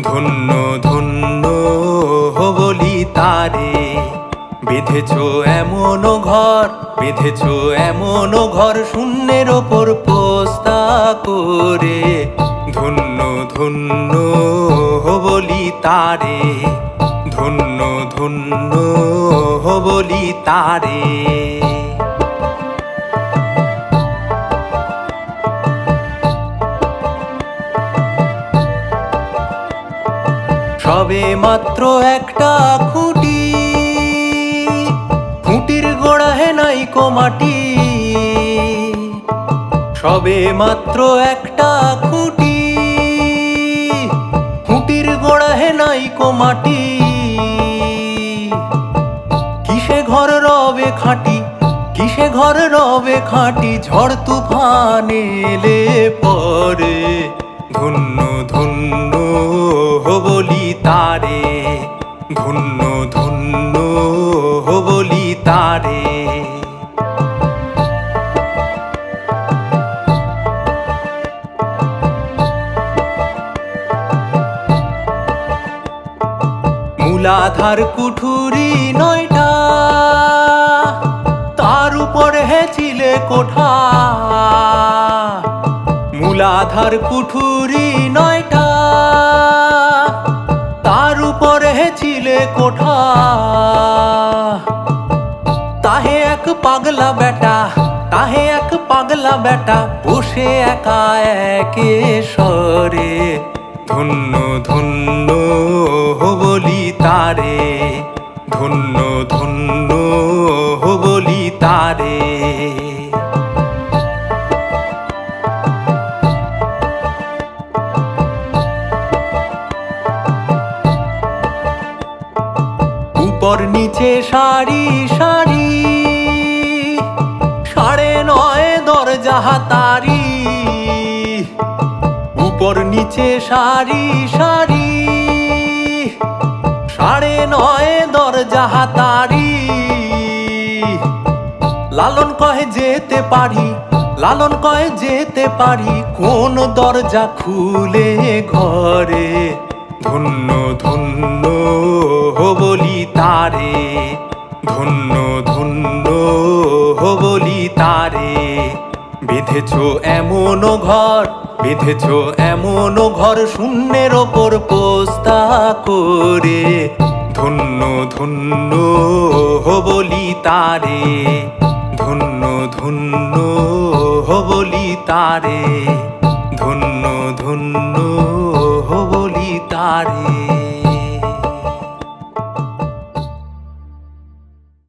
ধন্য ধন্য বলি তারে। বেঁধেছ এমন ঘর, বেঁধেছ এমন ঘর, শূন্যের ওপর পোস্তা করে। ধন্য ধন্য বলি তারে, ধন্য ধন্য বলি তারে। সবে মাত্র একটা খুঁটি, খুঁটির গোড়ায় নাইকো মাটি। সবে মাত্র একটা খুঁটি, খুঁটির গোড়ায় নাইকো মাটি। কিসে ঘর রবে খাঁটি, কিসে ঘর রবে খাঁটি, ঝড় তুফান এলে পরে। ধন্য ধন্য বলি তারে, ধন্য ধন্য বলি তারে। মূলাধার কুঠুরি 9টা, তার উপর হেঁচিলে কোঠা। মূলাধার কুঠুরি 9টা, তার উপর হেঁচিলে কোঠা। তাহে এক পাগলা বেটা, তাহে এক পাগলা বেটা, বসে একা একে সরে। ধন্য ধন্য বলি তারে, ধন্য ধন্য বলি তারে। উপর নিচে সারি সারি, 9.5 দরজা তারি। উপর নিচে সারি সারি, 9.5 দরজা তারি। লালন কহে যেতে পারি, লালন কহে যেতে পারি, কোন দরজা খুলে ঘরে। ধন্য ধন্য বলি তারে, ধন্য ধন্য বলি তারে। বেঁধেছ এমন ঘর, বেঁধেছ এমন ঘর, শূন্যের ওপর পোস্তা করে। ধন্য ধন্য বলি তারে, ধন্য ধন্য বলি তারে, ধন্য ধন্য বলি তারে।